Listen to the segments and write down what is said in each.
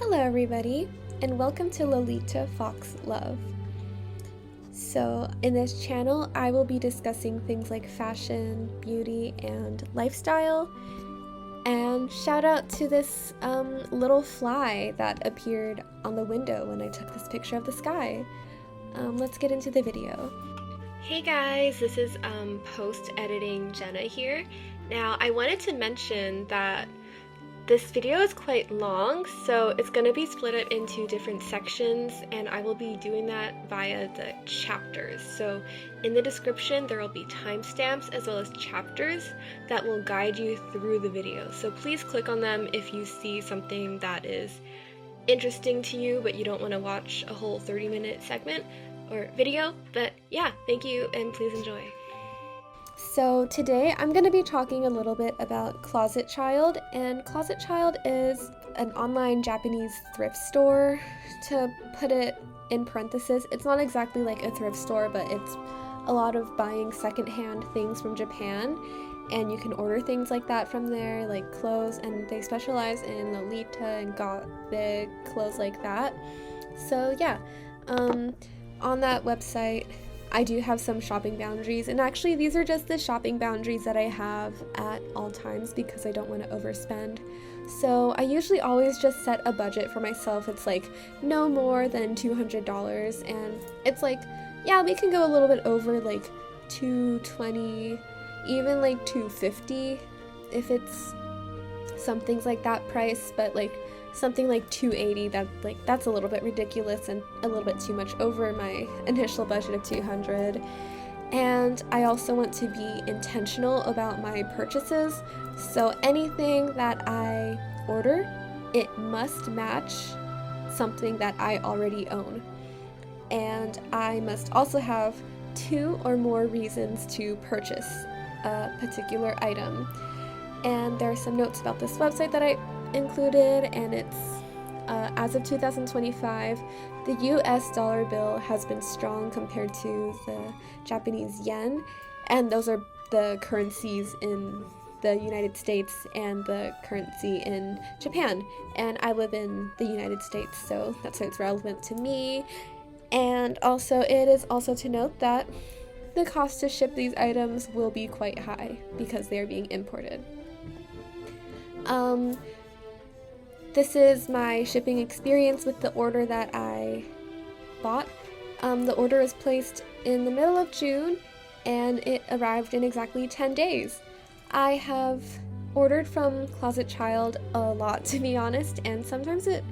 Hello everybody, and welcome to Lolita Fox Love. So in this channel, I will be discussing things like fashion, beauty, and lifestyle. And shout out to this little fly that appeared on the window when I took this picture of the sky. Let's get into the video. Hey guys, this is post-editing Jenna here. Now I wanted to mention that this video is quite long, so it's going to be split up into different sections, and I will be doing that via the chapters. So in the description there will be timestamps as well as chapters that will guide you through the video. So please click on them if you see something that is interesting to you but you don't want to watch a whole 30-minute segment or video. But yeah, thank you and please enjoy. So today I'm going to be talking a little bit about Closet Child, and Closet Child is an online Japanese thrift store. To put it in parentheses, it's not exactly like a thrift store, but it's a lot of buying secondhand things from Japan, and you can order things like that from there, like clothes, and they specialize in Lolita and gothic clothes like that. So yeah, on that website I do have some shopping boundaries, and actually these are just the shopping boundaries that I have at all times because I don't want to overspend. So I usually always just set a budget for myself. It's like no more than $200, and it's like, yeah, we can go a little bit over, like $220, even like $250 if it's some things like that price, but like something like $280, that's a little bit ridiculous and a little bit too much over my initial budget of $200. And I also want to be intentional about my purchases, so anything that I order, it must match something that I already own, and I must also have 2 or more reasons to purchase a particular item. And there are some notes about this website that I included, and it's as of 2025, the US dollar bill has been strong compared to the Japanese yen, and those are the currencies in the United States and the currency in Japan, and I live in the United States, so that's why it's relevant to me. And also, it is also to note that the cost to ship these items will be quite high because they are being imported. This is my shipping experience with the order that I bought. The order was placed in the middle of June, and it arrived in exactly 10 days. I have ordered from Closet Child a lot, to be honest, and sometimes it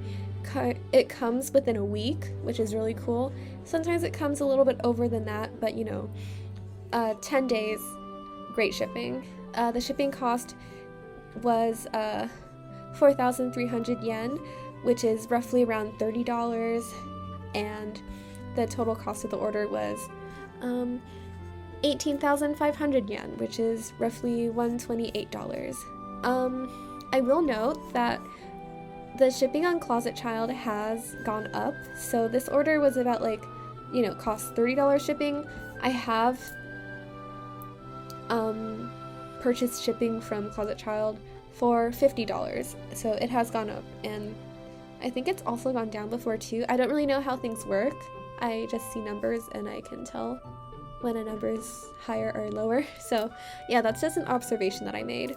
comes within a week, which is really cool. Sometimes it comes a little bit over than that, but 10 days, great shipping. The shipping cost was 4,300 yen, which is roughly around $30, and the total cost of the order was 18,500 yen, which is roughly $128. I will note that the shipping on Closet Child has gone up, so this order was about cost $30 shipping. I have purchased shipping from Closet Child for $50, so it has gone up, and I think it's also gone down before too. I don't really know how things work. I just see numbers and I can tell when a number is higher or lower. So yeah, that's just an observation that I made.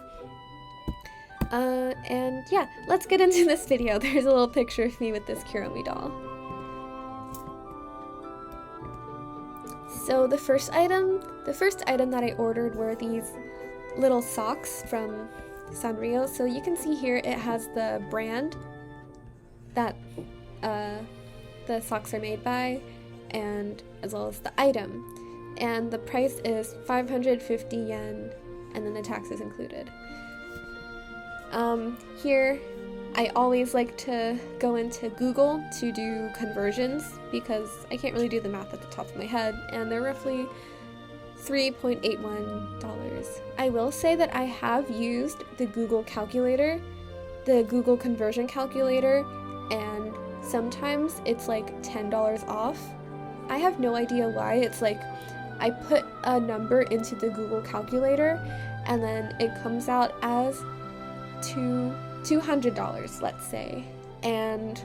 And yeah, let's get into this video. There's a little picture of me with this Kuromi doll. So the first item that I ordered were these little socks from Sanrio. So you can see here it has the brand that the socks are made by, and as well as the item. And the price is 550 yen, and then the tax is included. Here, I always like to go into Google to do conversions because I can't really do the math at the top of my head, and they're roughly $3.81. I will say that I have used the Google calculator, the Google conversion calculator, and sometimes it's like $10 off. I have no idea why. It's like I put a number into the Google calculator and then it comes out as $200, let's say, and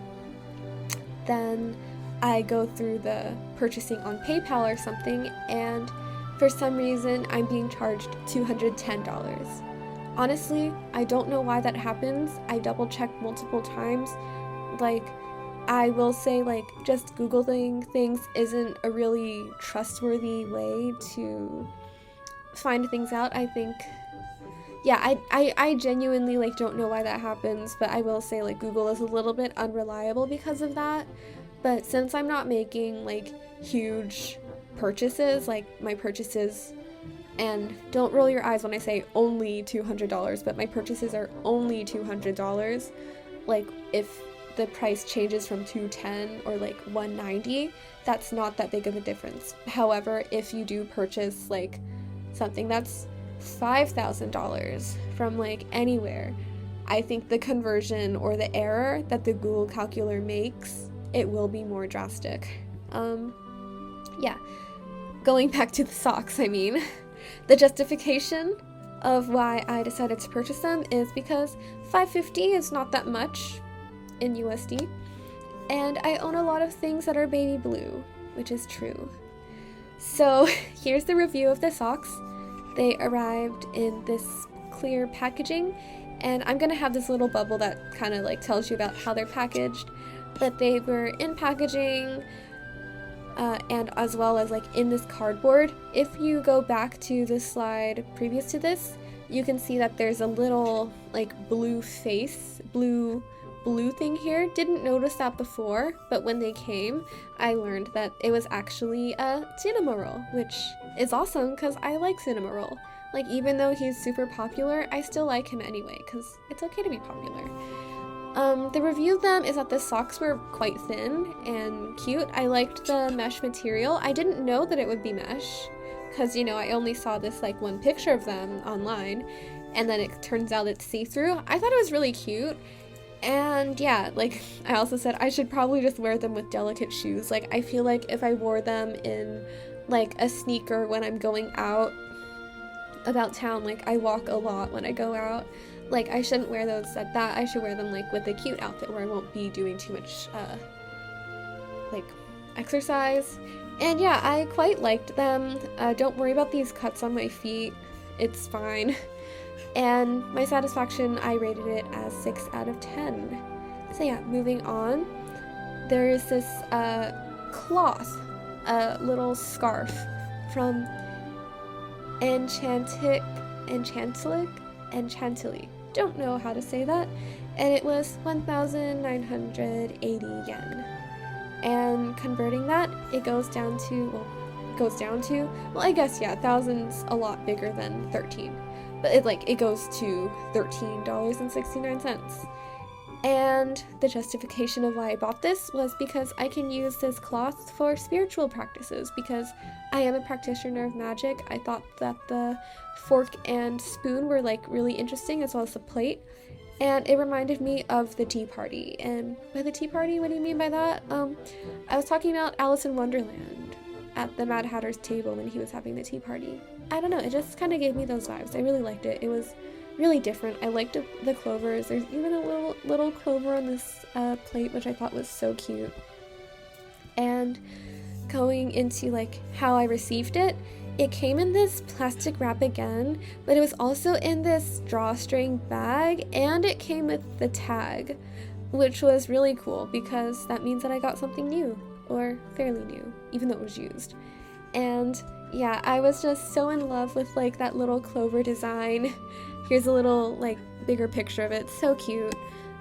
then I go through the purchasing on PayPal or something, and for some reason I'm being charged $210. Honestly, I don't know why that happens. I double checked multiple times. Like, I will say, like, just Googling things isn't a really trustworthy way to find things out. I think, yeah, I genuinely, like, don't know why that happens, but I will say, like, Google is a little bit unreliable because of that. But since I'm not making, like, huge purchases, like, my purchases, and don't roll your eyes when I say only $200, but my purchases are only $200, like, if the price changes from $210 or like $190, that's not that big of a difference. However, if you do purchase like something that's $5,000 from like anywhere, I think the conversion or the error that the Google calculator makes, it will be more drastic. Yeah, going back to the socks, I mean, the justification of why I decided to purchase them is because $5.50 is not that much in USD, and I own a lot of things that are baby blue, which is true. So here's the review of the socks. They arrived in this clear packaging, and I'm gonna have this little bubble that kind of like tells you about how they're packaged, but they were in packaging and as well as like in this cardboard. If you go back to the slide previous to this, you can see that there's a little like blue thing here. Didn't notice that before, but when they came, I learned that it was actually a Cinnamoroll, which is awesome because I like Cinnamoroll. Like, even though he's super popular, I still like him anyway because it's okay to be popular. The review of them is that the socks were quite thin and cute. I liked the mesh material. I didn't know that it would be mesh because, you know, I only saw this like one picture of them online, and then it turns out it's see-through. I thought it was really cute. And yeah, like I also said, I should probably just wear them with delicate shoes. Like, I feel like if I wore them in like a sneaker when I'm going out about town, like I walk a lot when I go out, like I shouldn't wear those at that. I should wear them like with a cute outfit where I won't be doing too much like exercise. And yeah, I quite liked them. Don't worry about these cuts on my feet. It's fine. And my satisfaction, I rated it as 6 out of 10. So yeah, moving on. There is this cloth, little scarf from Enchantilly. Don't know how to say that. And it was 1,980 yen. And converting that, it goes down to, well, I guess, yeah, 1,000's a lot bigger than 13. But it goes to $13.69. And the justification of why I bought this was because I can use this cloth for spiritual practices, because I am a practitioner of magic. I thought that the fork and spoon were like really interesting, as well as the plate. And it reminded me of the tea party. And by the tea party, what do you mean by that? I was talking about Alice in Wonderland at the Mad Hatter's table when he was having the tea party. I don't know, it just kind of gave me those vibes. I really liked it. It was really different. I liked the clovers. There's even a little clover on this plate, which I thought was so cute. And going into like how I received it, it came in this plastic wrap again, but it was also in this drawstring bag, and it came with the tag, which was really cool because that means that I got something new, or fairly new, even though it was used. And yeah, I was just so in love with like that little clover design. Here's a little like bigger picture of it. So cute.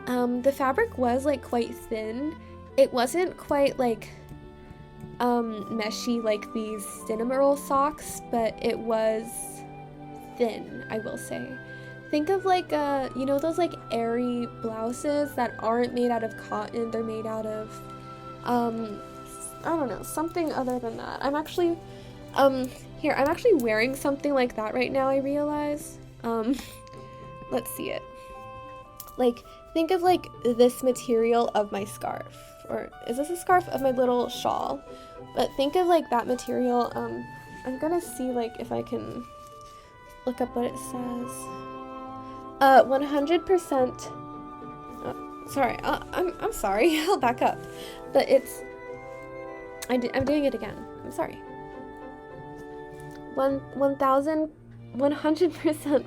The fabric was like quite thin. It wasn't quite like meshy like these Cinnamoroll socks, but it was thin, I will say. Think of like you know those like airy blouses that aren't made out of cotton, they're made out of I don't know, something other than that. I'm actually here, I'm actually wearing something like that right now, I realize. Let's see it. Like, think of like this material of my scarf, or is this a scarf of my little shawl? But think of like that material. I'm gonna see like if I can look up what it says. 100%. Oh, Sorry, I'm sorry. I'll back up. But it's... I'm doing it again. I'm sorry. 1,100%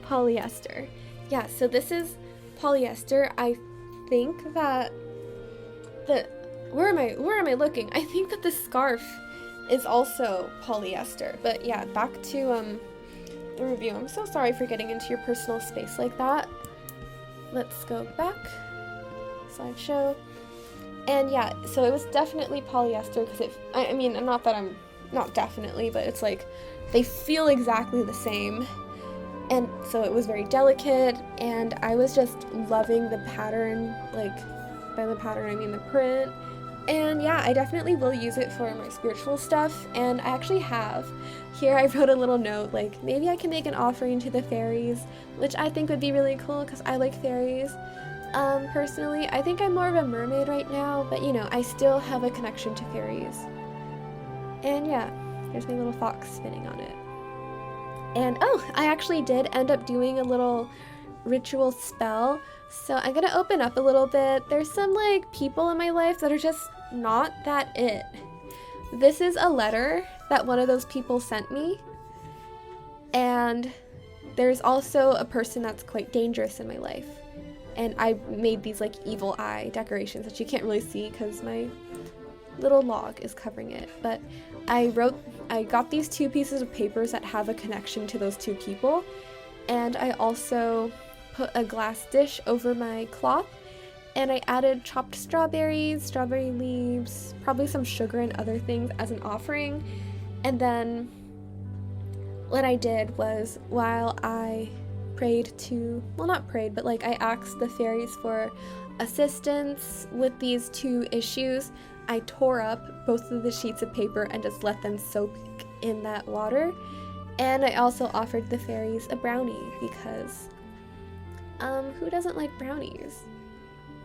polyester. Yeah, so this is polyester. I think that the... Where am I looking? I think that the scarf is also polyester. But yeah, back to the review. I'm so sorry for getting into your personal space like that. Let's go back. Slideshow. And yeah, so it was definitely polyester because I mean, not that I'm not definitely, but it's like they feel exactly the same. And so it was very delicate, and I was just loving the pattern. Like, by the pattern I mean the print. And yeah, I definitely will use it for my spiritual stuff, and I actually have. Here I wrote a little note, like, maybe I can make an offering to the fairies, which I think would be really cool because I like fairies. Personally, I think I'm more of a mermaid right now, but you know, I still have a connection to fairies. And yeah, here's my little fox spinning on it. And oh, I actually did end up doing a little ritual spell. So I'm gonna open up a little bit. There's some like people in my life that are just not that it. This is a letter that one of those people sent me. And there's also a person that's quite dangerous in my life. And I made these like evil eye decorations that you can't really see because my little log is covering it. But I got these two pieces of papers that have a connection to those two people. And I also put a glass dish over my cloth, and I added chopped strawberries, strawberry leaves, probably some sugar and other things as an offering. And then what I did was, while I prayed to, well, not prayed, but like I asked the fairies for assistance with these two issues, I tore up both of the sheets of paper and just let them soak in that water. And I also offered the fairies a brownie because who doesn't like brownies?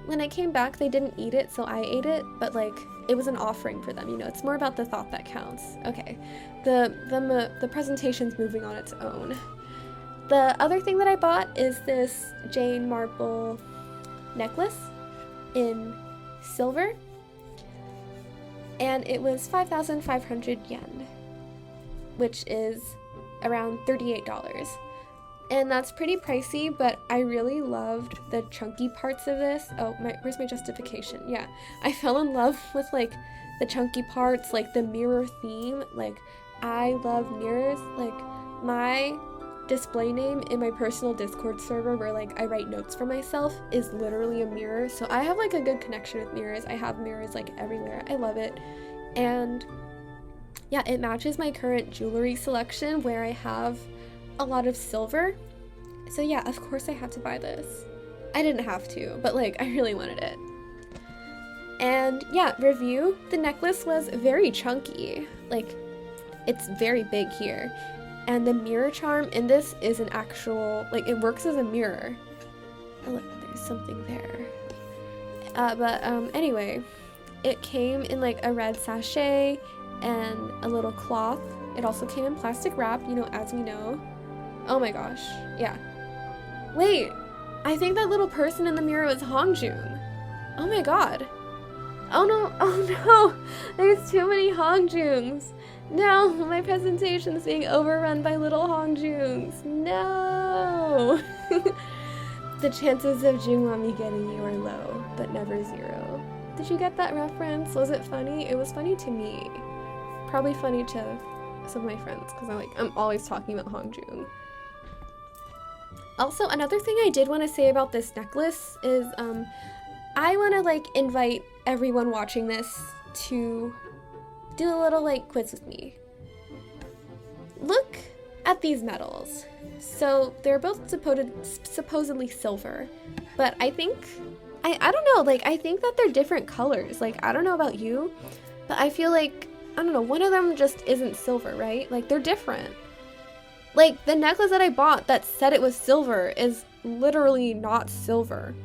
When I came back, they didn't eat it, so I ate it, but like, it was an offering for them, you know, it's more about the thought that counts. Okay, the presentation's moving on its own. The other thing that I bought is this Jane Marple necklace in silver, and it was 5,500 yen, which is around $38. And that's pretty pricey, but I really loved the chunky parts of this. Oh, where's my justification? Yeah, I fell in love with like the chunky parts, like the mirror theme. Like, I love mirrors. Like, my display name in my personal Discord server where like I write notes for myself is literally a mirror. So I have like a good connection with mirrors. I have mirrors like everywhere. I love it. And yeah, it matches my current jewelry selection where I have a lot of silver. So yeah, of course I had to buy this. I didn't have to, but like I really wanted it. And yeah, review, the necklace was very chunky. Like, it's very big here. And the mirror charm in this is an actual, like, it works as a mirror. Oh look, there's something there. Anyway, it came in like a red sachet and a little cloth. It also came in plastic wrap, you know, as we know. Oh my gosh, yeah. Wait, I think that little person in the mirror was Hongjun. Oh my god. Oh no, there's too many Hongjuns. No, my presentation's being overrun by little Hongjuns. No. The chances of Jungwami getting you are low, but never zero. Did you get that reference? Was it funny? It was funny to me. Probably funny to some of my friends, because I'm always talking about Hongjun. Also, another thing I did want to say about this necklace is, I want to like invite everyone watching this to do a little like quiz with me. Look at these metals. So they're both supposedly silver, but I think, I don't know, like I think that they're different colors. Like, I don't know about you, but I feel like, I don't know, one of them just isn't silver, right? Like, they're different. Like, the necklace that I bought that said it was silver is literally not silver.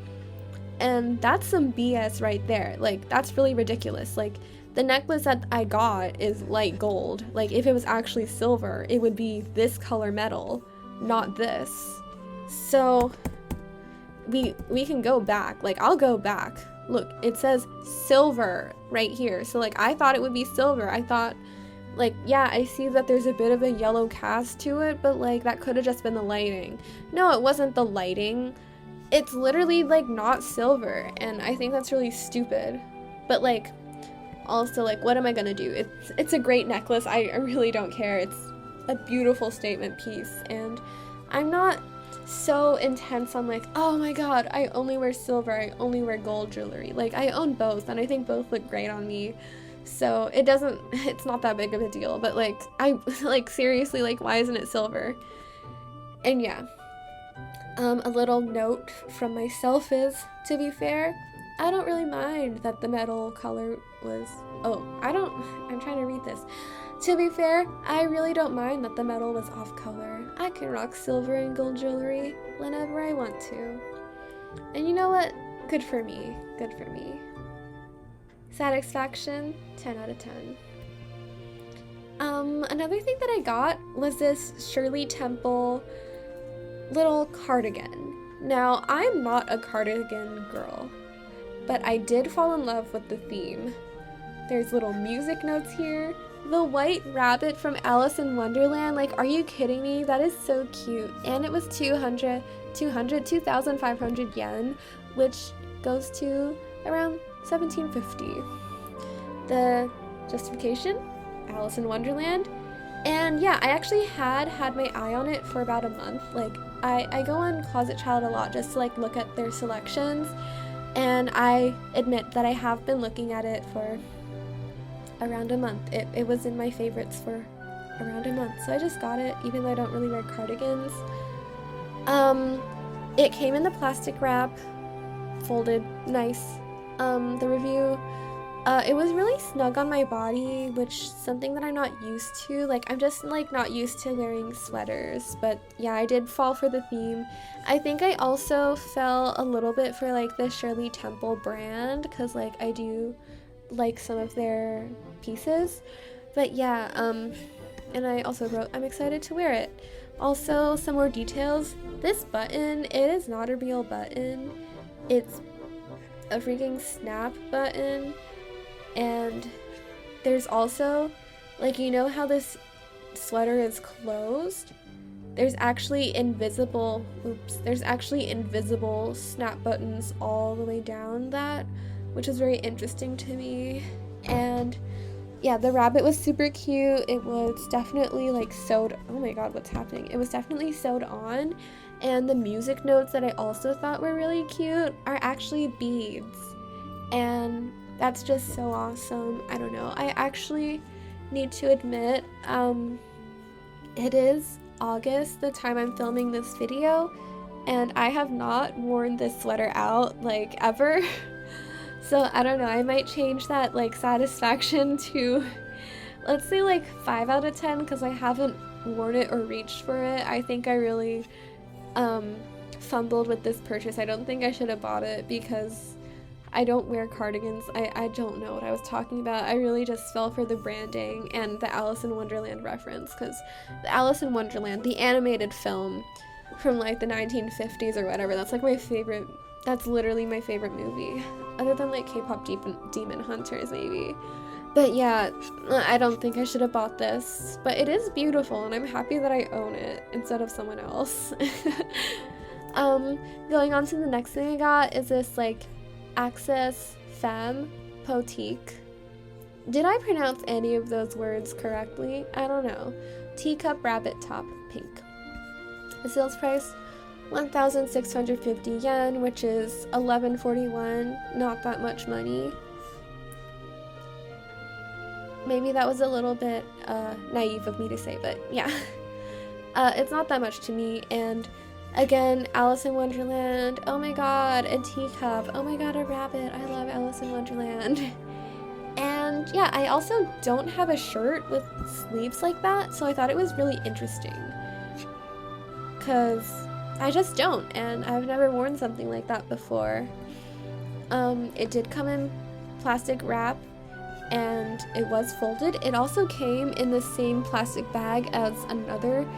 And that's some BS right there. Like, that's really ridiculous. Like, the necklace that I got is light gold. Like, if it was actually silver, it would be this color metal, not this. So, we can go back. Like, I'll go back. Look, it says silver right here. So like, I thought it would be silver. I thought, like, yeah, I see that there's a bit of a yellow cast to it, but like, that could have just been the lighting. No, it wasn't the lighting. It's literally like not silver, and I think that's really stupid. But like, also, like, what am I gonna do? It's a great necklace. I really don't care. It's a beautiful statement piece, and I'm not so intense on like, oh my god, I only wear silver, I only wear gold jewelry. Like, I own both, and I think both look great on me, so it's not that big of a deal. But like, I like, seriously, like, why isn't it silver? And yeah, a little note from myself is, to be fair, I don't really mind that the metal color was, I'm trying to read this. To be fair, I really don't mind that the metal was off color. I can rock silver and gold jewelry whenever I want to. And you know what? Good for me. Good for me. Satisfaction, 10 out of 10. Another thing that I got was this Shirley Temple little cardigan. Now, I'm not a cardigan girl, but I did fall in love with the theme. There's little music notes here. The white rabbit from Alice in Wonderland, like, are you kidding me? That is so cute. And it was 2,500 yen, which goes to around 1750. The justification, Alice in Wonderland. And yeah, I actually had my eye on it for about a month. Like, I go on Closet Child a lot just to like look at their selections, and I admit that I have been looking at it for around a month. It was in my favorites for around a month, so I just got it, even though I don't really wear cardigans. It came in the plastic wrap, folded nice. The review, it was really snug on my body, which something that I'm not used to. Like, I'm just like not used to wearing sweaters, but yeah, I did fall for the theme. I think I also fell a little bit for like the Shirley Temple brand, because like I do like some of their pieces. But yeah, and I also wrote, I'm excited to wear it. Also, some more details. This button, it is not a real button. It's a freaking snap button. And there's also, like, you know how this sweater is closed? There's actually invisible snap buttons all the way down that, which is very interesting to me. And yeah, the rabbit was super cute. It was definitely like sewed, oh my god, what's happening? It was definitely sewed on. And the music notes that I also thought were really cute are actually beads. And that's just so awesome. I don't know. I actually need to admit, it is August, the time I'm filming this video, and I have not worn this sweater out, like, ever. So, I don't know, I might change that, like, satisfaction to, let's say, like, 5 out of 10, because I haven't worn it or reached for it. I think I really, fumbled with this purchase. I don't think I should have bought it, because I don't wear cardigans. I don't know what I was talking about. I really just fell for the branding and the Alice in Wonderland reference, because the Alice in Wonderland, the animated film from like the 1950s or whatever, that's like my favorite, that's literally my favorite movie, other than like K-pop Demon Hunters maybe. But yeah, I don't think I should have bought this, but it is beautiful and I'm happy that I own it instead of someone else. Going on to the next thing I got is this like Access Femme Potique. Did I pronounce any of those words correctly? I don't know. Teacup Rabbit top, pink. The sales price, 1,650 yen, which is 11.41. Not that much money. Maybe that was a little bit naive of me to say, but yeah. It's not that much to me, and again, Alice in Wonderland, oh my god, a teacup, oh my god, a rabbit, I love Alice in Wonderland. And yeah, I also don't have a shirt with sleeves like that, so I thought it was really interesting. Because I just don't, and I've never worn something like that before. It did come in plastic wrap, and it was folded. It also came in the same plastic bag as another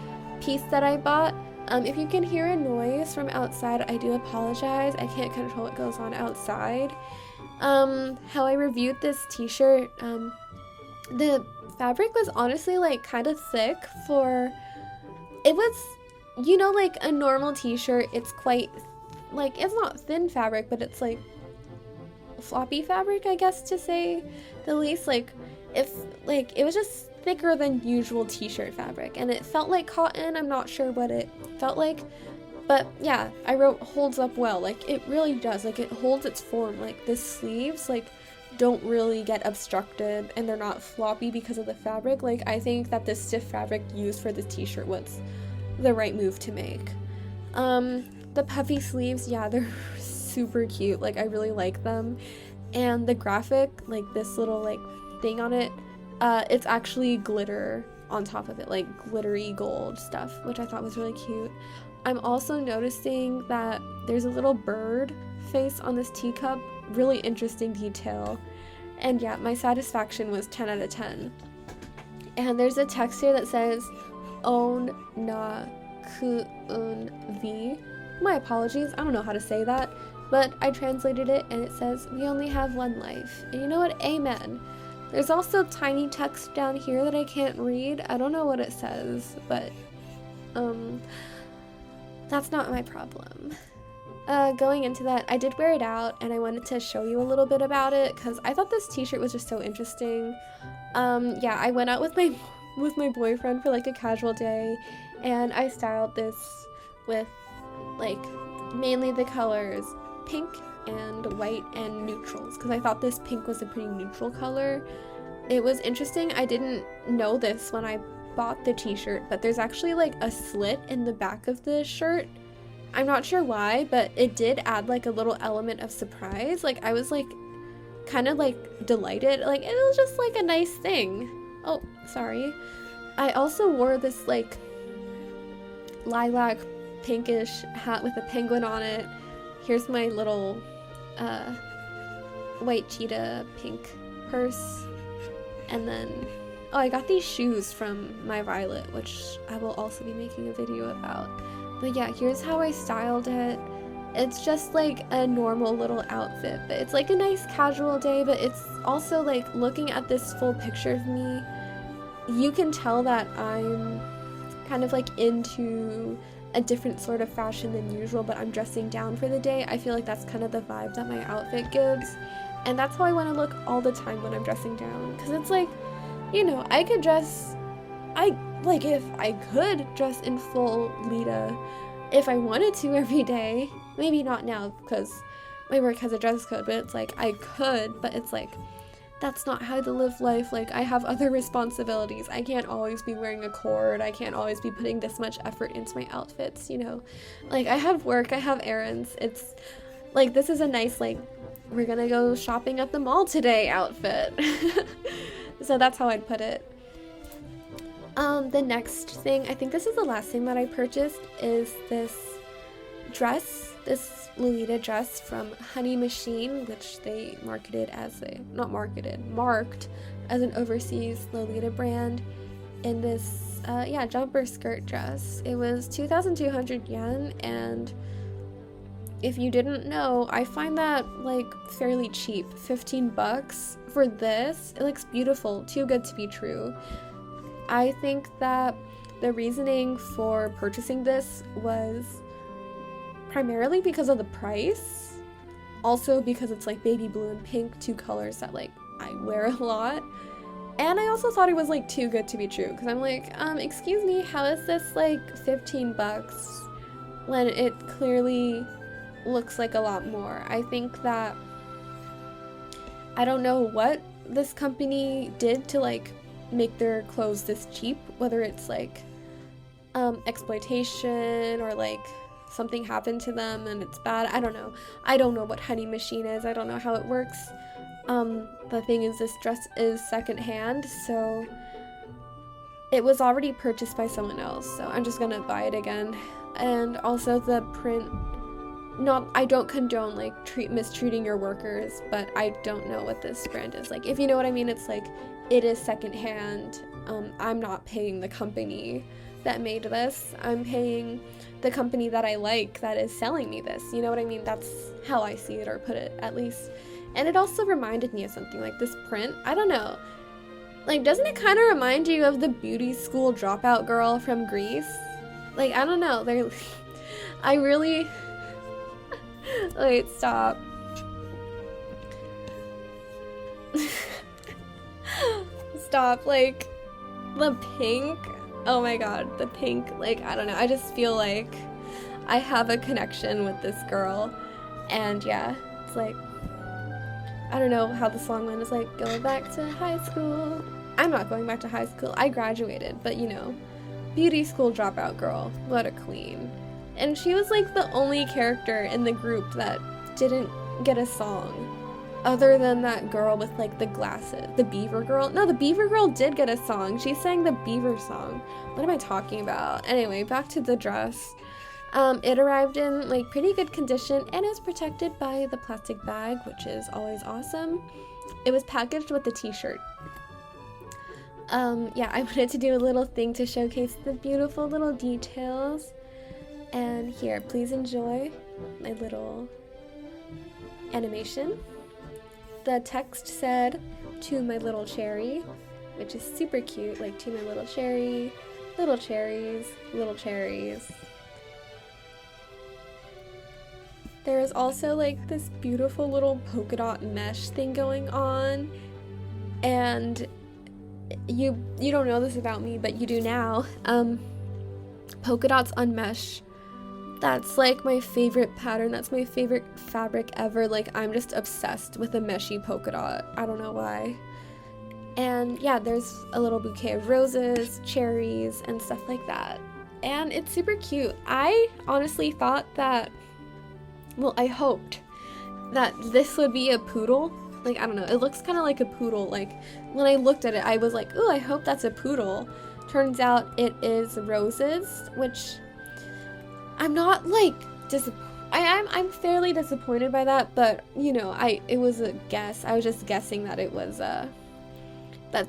piece that I bought. If you can hear a noise from outside, I do apologize. I can't control what goes on outside. How I reviewed this t-shirt, the fabric was honestly like kind of thick for, it was, you know, like a normal t-shirt, it's quite, like, it's not thin fabric, but it's like floppy fabric, I guess, to say the least. Like, if, like, it was just thicker than usual t-shirt fabric, and it felt like cotton. I'm not sure what it felt like, but yeah, I wrote holds up well. Like, it really does. Like, it holds its form. Like, the sleeves, like, don't really get obstructed, and they're not floppy because of the fabric. Like, I think that the stiff fabric used for this t-shirt was the right move to make. The puffy sleeves, yeah, they're super cute. Like, I really like them. And the graphic, like this little like thing on it, it's actually glitter on top of it, like glittery gold stuff, which I thought was really cute. I'm also noticing that there's a little bird face on this teacup, really interesting detail. And yeah, my satisfaction was 10 out of 10. And there's a text here that says On na ku un vi. My apologies, I don't know how to say that, but I translated it and it says, we only have one life. And you know what? Amen. There's also tiny text down here that I can't read. I don't know what it says, but that's not my problem. Going into that, I did wear it out and I wanted to show you a little bit about it because I thought this t-shirt was just so interesting. Yeah, I went out with my boyfriend for like a casual day, and I styled this with like mainly the colors pink and white and neutrals because I thought this pink was a pretty neutral color. It was interesting. I didn't know this when I bought the t-shirt, but there's actually like a slit in the back of the shirt. I'm not sure why, but it did add like a little element of surprise. Like, I was like kind of like delighted. Like, it was just like a nice thing. Oh, sorry. I also wore this like lilac pinkish hat with a penguin on it. Here's my little white cheetah pink purse. And then, oh, I got these shoes from my Violet, which I will also be making a video about. But yeah, here's how I styled it. It's just like a normal little outfit, but it's like a nice casual day, but it's also like looking at this full picture of me, you can tell that I'm kind of like into a different sort of fashion than usual, but I'm dressing down for the day. I feel like that's kind of the vibe that my outfit gives. And that's how I want to look all the time when I'm dressing down. Because it's like, you know, I could dress, if I could dress in full Lita if I wanted to every day. Maybe not now because my work has a dress code, but it's like, I could, but it's like, that's not how to live life. Like, I have other responsibilities. I can't always be wearing a cord. I can't always be putting this much effort into my outfits, you know? Like, I have work, I have errands. It's like, this is a nice, like, we're gonna go shopping at the mall today outfit. So that's how I'd put it. The next thing, I think this is the last thing that I purchased, is this dress, this Lolita dress from Honey Machine, which they marketed as marked as an overseas Lolita brand, in this, jumper skirt dress. It was 2,200 yen, and if you didn't know, I find that like fairly cheap. 15 bucks for this. It looks beautiful, too good to be true. I think that the reasoning for purchasing this was primarily because of the price, also because it's like baby blue and pink, two colors that like I wear a lot, and I also thought it was like too good to be true because I'm like, excuse me, how is this like 15 bucks when it clearly looks like a lot more? I think that I don't know what this company did to like make their clothes this cheap, whether it's like exploitation or like something happened to them and it's bad. I don't know what Honey Machine is. I don't know how it works. The thing is, this dress is secondhand, so it was already purchased by someone else, so I'm just gonna buy it again. And also the print, I don't condone like mistreating your workers, but I don't know what this brand is. Like, if you know what I mean, it's like, it is secondhand. I'm not paying the company that made this. I'm paying the company that I like that is selling me this. You know what I mean? That's how I see it, or put it, at least. And it also reminded me of something, like this print. I don't know. Like, doesn't it kind of remind you of the beauty school dropout girl from Greece? Like, I don't know. I really... Wait, stop. Stop, like, the pink. Oh my god, the pink. Like, I don't know. I just feel like I have a connection with this girl. And yeah, it's like, I don't know how the song went. It's like, go back to high school. I'm not going back to high school. I graduated, but you know, beauty school dropout girl. What a queen. And she was like the only character in the group that didn't get a song. Other than that girl with like the glasses. The beaver girl. No, the beaver girl did get a song. She sang the beaver song. What am I talking about? Anyway, back to the dress. It arrived in like pretty good condition and is protected by the plastic bag, which is always awesome. It was packaged with the t-shirt. Yeah, I wanted to do a little thing to showcase the beautiful little details. And here, please enjoy my little animation. The text said, to my little cherry, which is super cute, like, to my little cherry, little cherries, little cherries. There is also like this beautiful little polka dot mesh thing going on, and you don't know this about me, but you do now. Polka dots on mesh, that's like my favorite pattern. That's my favorite fabric ever. Like, I'm just obsessed with a meshy polka dot. I don't know why. And yeah, there's a little bouquet of roses, cherries, and stuff like that. And it's super cute. I honestly thought that, well, I hoped that this would be a poodle. Like, I don't know, it looks kind of like a poodle. Like, when I looked at it, I was like, ooh, I hope that's a poodle. Turns out it is roses, which I'm not like I'm fairly disappointed by that, but you know, it was a guess. I was just guessing that it was that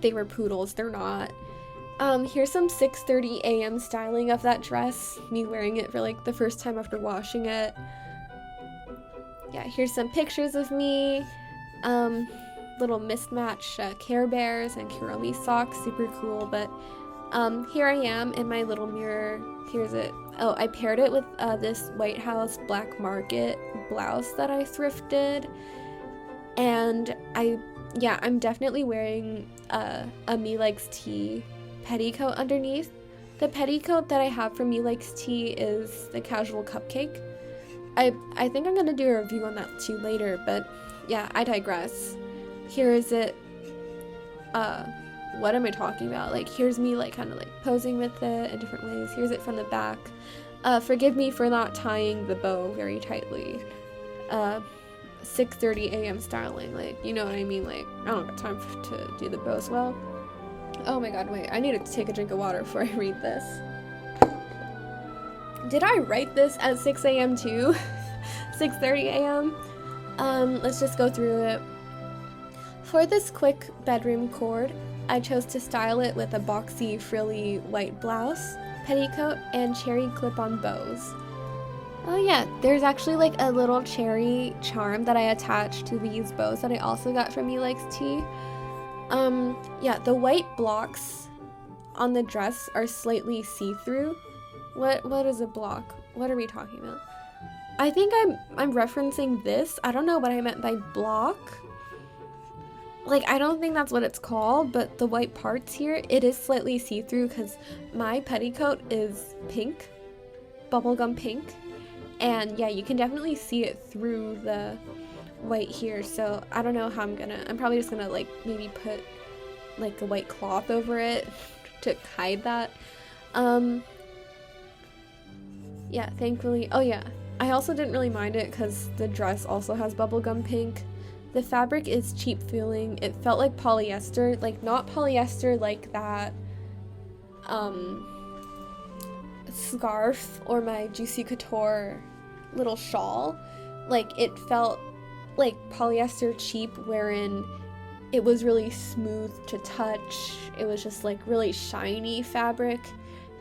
they were poodles. They're not. Here's some 6:30 a.m. styling of that dress, me wearing it for like the first time after washing it. Yeah, here's some pictures of me. Little mismatch Care Bears and Kuromi socks, super cool. But here I am in my little mirror. Here's it. Oh, I paired it with this White House Black Market blouse that I thrifted, and I'm definitely wearing a Me Likes Tea petticoat underneath. The petticoat that I have from Me Likes Tea is the Casual Cupcake. I think I'm gonna do a review on that too later, but yeah, I digress. Here is it. What am I talking about? Like, here's me like kind of like posing with it in different ways. Here's it from the back. Forgive me for not tying the bow very tightly. 6:30 a.m. styling, like, you know what I mean? Like, I don't have time to do the bows well. Oh my god, wait, I need to take a drink of water before I read this. Did I write this at 6 a.m. too? 6:30 a.m.? Let's just go through it. For this quick bedroom cord, I chose to style it with a boxy, frilly white blouse, petticoat, and cherry clip-on bows. Oh yeah, there's actually like a little cherry charm that I attached to these bows that I also got from Me Likes Tea. Yeah, the white blocks on the dress are slightly see-through. What is a block? What are we talking about? I think I'm referencing this. I don't know what I meant by block. Like, I don't think that's what it's called, but the white parts here, it is slightly see-through because my petticoat is pink, bubblegum pink, and yeah, you can definitely see it through the white here, so I don't know how I'm probably just gonna like maybe put like a white cloth over it to hide that. Yeah, thankfully, oh yeah, I also didn't really mind it because the dress also has bubblegum pink. The fabric is cheap feeling. It felt like polyester, like not polyester like that scarf or my Juicy Couture little shawl. Like, it felt like polyester cheap, wherein it was really smooth to touch. It was just like really shiny fabric,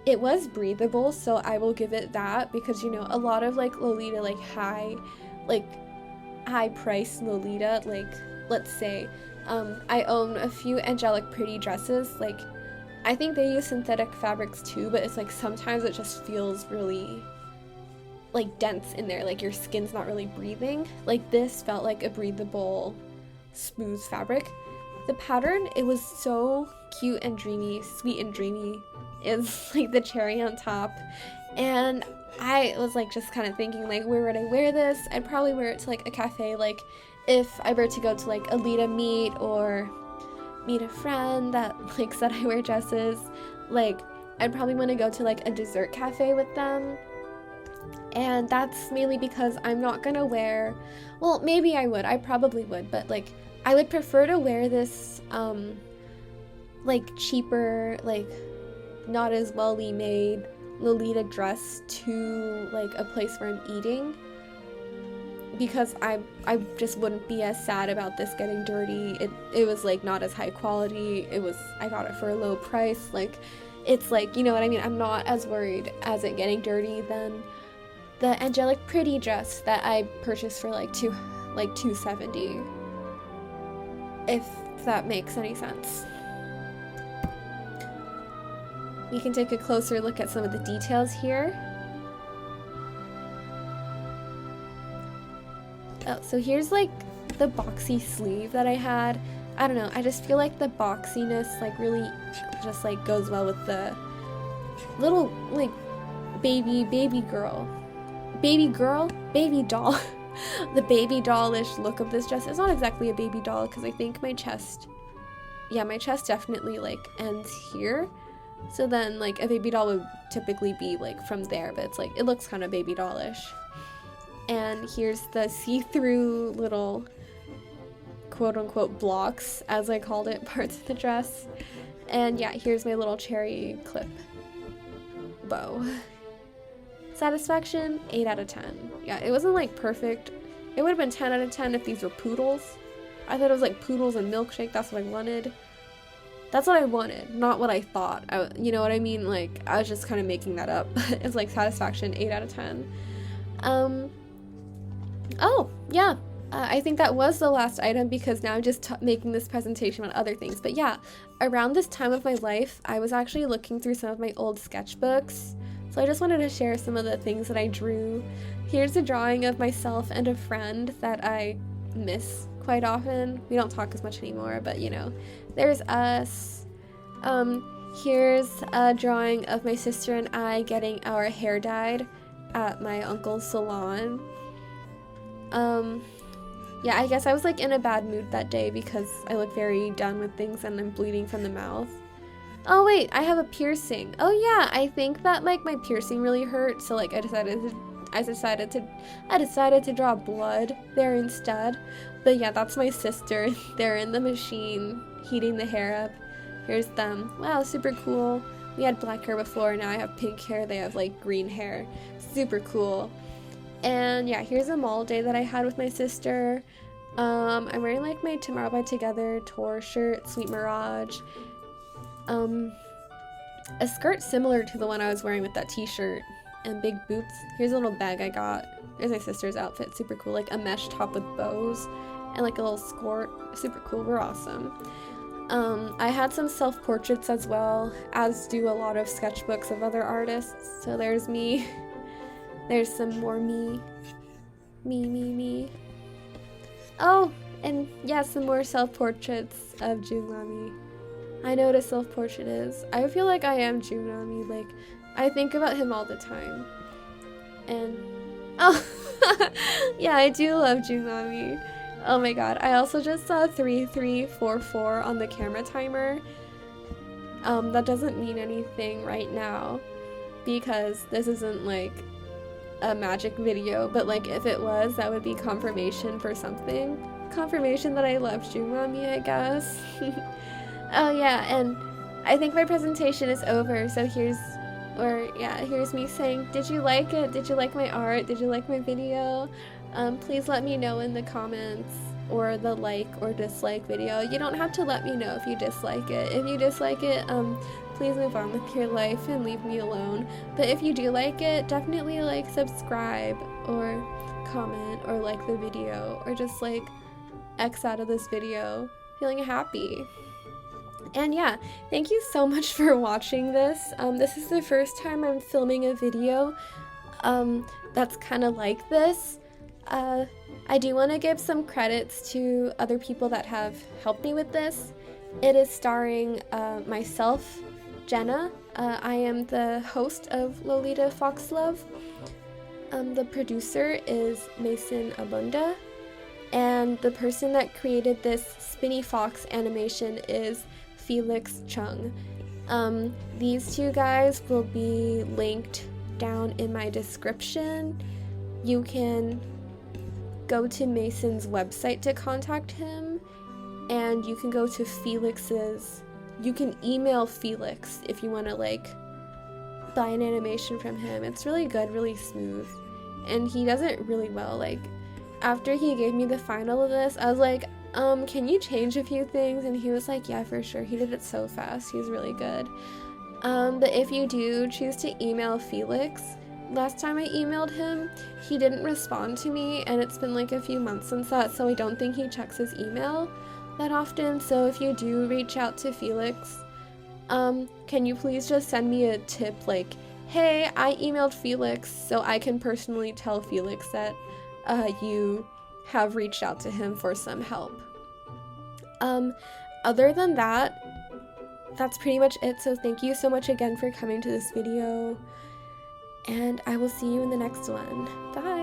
it was breathable, so I will give it that, because you know, a lot of like Lolita, like high price Lolita, like let's say I own a few angelic pretty dresses, like I think they use synthetic fabrics too, but it's like sometimes it just feels really like dense in there, like your skin's not really breathing. Like this felt like a breathable, smooth fabric. The pattern, it was so cute and dreamy, sweet and dreamy. It's like the cherry on top. And I was like just kind of thinking like, where would I wear this? I'd probably wear it to like a cafe, like if I were to go to like a Lita meet or meet a friend that like said I wear dresses. Like I'd probably want to go to like a dessert cafe with them. And that's mainly because I'm not gonna wear, well, maybe I probably would, but like I would prefer to wear this like cheaper, like not as well-y made Lolita dress to like a place where I'm eating, because I just wouldn't be as sad about this getting dirty. It was like not as high quality. I got it for a low price. Like it's like, you know what I mean? I'm not as worried as it getting dirty than the angelic pretty dress that I purchased for like $270, if that makes any sense. We can take a closer look at some of the details here. Oh, so here's like the boxy sleeve that I had. I don't know, I just feel like the boxiness like really just like goes well with the little like baby doll, the baby dollish look of this dress. It's not exactly a baby doll because I think my chest definitely like ends here. So then like a baby doll would typically be like from there, but it's like, it looks kind of baby dollish. And here's the see-through little quote-unquote blocks, as I called it, parts of the dress. And yeah, here's my little cherry clip bow. Satisfaction, 8 out of 10. Yeah, it wasn't like perfect. It would have been 10 out of 10 if these were poodles. I thought it was like poodles and milkshake, that's what I wanted. That's what I wanted, not what I thought. You know what I mean? Like, I was just kind of making that up. It's like satisfaction, 8 out of 10. Oh, yeah. I think that was the last item because now I'm just making this presentation on other things. But yeah, around this time of my life, I was actually looking through some of my old sketchbooks. So I just wanted to share some of the things that I drew. Here's a drawing of myself and a friend that I miss quite often. We don't talk as much anymore, but you know, there's us. Here's a drawing of my sister and I getting our hair dyed at my uncle's salon. Yeah, I guess I was like in a bad mood that day because I look very done with things and I'm bleeding from the mouth. Oh wait, I have a piercing. Oh yeah, I think that like my piercing really hurt, so like I decided to draw blood there instead. But yeah, that's my sister. They're in the machine heating the hair up. Here's them. Wow, super cool. We had black hair before, now I have pink hair. They have like green hair. Super cool. And yeah, here's a mall day that I had with my sister. I'm wearing like my Tomorrow by Together tour shirt, Sweet Mirage. A skirt similar to the one I was wearing with that t-shirt, and big boots. Here's a little bag I got. There's my sister's outfit, super cool, like a mesh top with bows and like a little skirt, super cool. We're awesome. I had some self-portraits as well, as do a lot of sketchbooks of other artists. So there's me. There's some more me. Oh, and yeah, some more self-portraits of Junlami. I know what a self-portrait is. I feel like I am Junlami. Like, I think about him all the time. And, oh, yeah, I do love Junlami. Oh my god, I also just saw 3344 on the camera timer. That doesn't mean anything right now because this isn't like a magic video, but like if it was, that would be confirmation for something. Confirmation that I love Junlami, I guess. Oh yeah, and I think my presentation is over, so here's me saying, did you like it? Did you like my art? Did you like my video? Please let me know in the comments, or the like or dislike video. You don't have to let me know if you dislike it. If you dislike it, please move on with your life and leave me alone. But if you do like it, definitely like subscribe or comment or like the video or just like X out of this video feeling happy. And yeah, thank you so much for watching this. This is the first time I'm filming a video that's kind of like this. I do want to give some credits to other people that have helped me with this. It is starring myself, Jenna. I am the host of Lolita Fox Love. The producer is Mason Abunda. And the person that created this Spinny Fox animation is Felix Chung. These two guys will be linked down in my description. You can go to Mason's website to contact him, and you can go to you can email Felix if you want to like buy an animation from him. It's really good, really smooth, and he does it really well. Like, after he gave me the final of this, I was like, can you change a few things? And he was like, yeah, for sure. He did it so fast. He's really good. But if you do choose to email Felix, last time I emailed him, he didn't respond to me, and it's been like a few months since that, so I don't think he checks his email that often. So if you do reach out to Felix, can you please just send me a tip like, hey, I emailed Felix, so I can personally tell Felix that you have reached out to him for some help. Other than that, that's pretty much it. So thank you so much again for coming to this video, and I will see you in the next one. Bye!